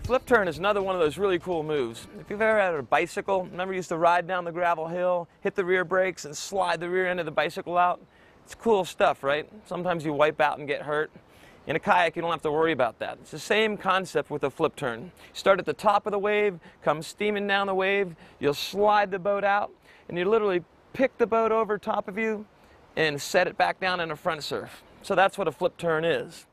Flip turn is another one of those really cool moves. If you've ever had a bicycle, remember you used to ride down the gravel hill, hit the rear brakes and slide the rear end of the bicycle out? It's cool stuff, right? Sometimes you wipe out and get hurt. In a kayak, you don't have to worry about that. It's the same concept with a flip turn. Start at the top of the wave, come steaming down the wave, you'll slide the boat out, and you literally pick the boat over top of you and set it back down in a front surf. So that's what a flip turn is.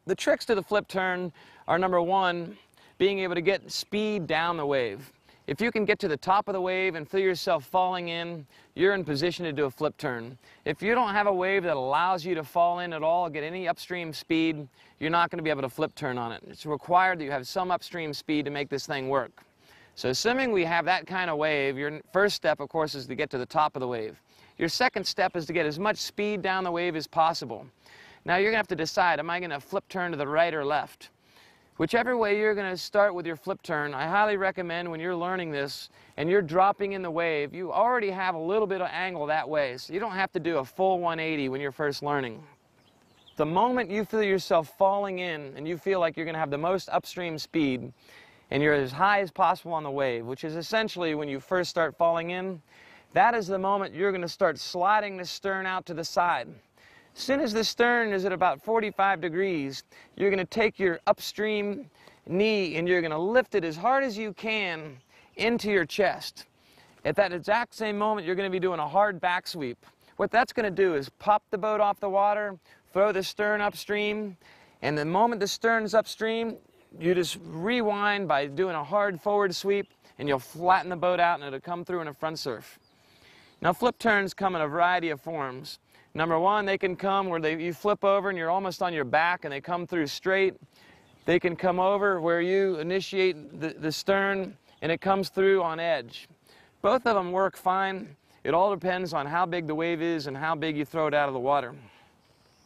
The tricks to the flip turn are, number one, being able to get speed down the wave. If you can get to the top of the wave and feel yourself falling in, you're in position to do a flip turn. If you don't have a wave that allows you to fall in at all, get any upstream speed, you're not going to be able to flip turn on it. It's required that you have some upstream speed to make this thing work. So assuming we have that kind of wave, your first step, of course, is to get to the top of the wave. Your second step is to get as much speed down the wave as possible. Now you're going to have to decide, am I going to flip turn to the right or left? Whichever way you're going to start with your flip turn, I highly recommend when you're learning this and you're dropping in the wave, you already have a little bit of angle that way, so you don't have to do a full 180 when you're first learning. The moment you feel yourself falling in and you feel like you're going to have the most upstream speed and you're as high as possible on the wave, which is essentially when you first start falling in, that is the moment you're going to start sliding the stern out to the side. As soon as the stern is at about 45 degrees, you're going to take your upstream knee and you're going to lift it as hard as you can into your chest. At that exact same moment, you're going to be doing a hard back sweep. What that's going to do is pop the boat off the water, throw the stern upstream, and the moment the stern is upstream, you just rewind by doing a hard forward sweep, and you'll flatten the boat out and it'll come through in a front surf. Now, flip turns come in a variety of forms. Number one, they can come where you flip over and you're almost on your back and they come through straight. They can come over where you initiate the stern and it comes through on edge. Both of them work fine. It all depends on how big the wave is and how big you throw it out of the water.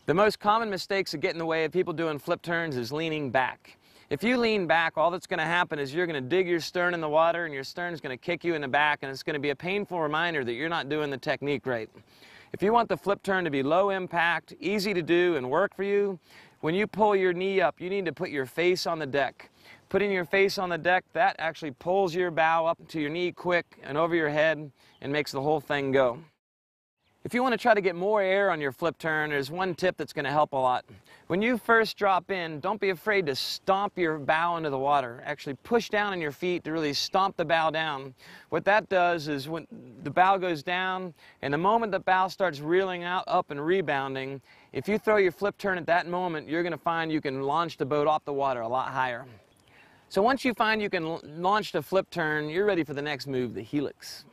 The most common mistakes that get in the way of people doing flip turns is leaning back. If you lean back, all that's going to happen is you're going to dig your stern in the water and your stern is going to kick you in the back, and it's going to be a painful reminder that you're not doing the technique right. If you want the flip turn to be low impact, easy to do, and work for you, when you pull your knee up, you need to put your face on the deck. Putting your face on the deck, that actually pulls your bow up to your knee quick and over your head and makes the whole thing go. If you want to try to get more air on your flip turn, there's one tip that's going to help a lot. When you first drop in, don't be afraid to stomp your bow into the water. Actually push down on your feet to really stomp the bow down. What that does is when the bow goes down and the moment the bow starts reeling out, up and rebounding, if you throw your flip turn at that moment, you're going to find you can launch the boat off the water a lot higher. So once you find you can launch the flip turn, you're ready for the next move, the helix.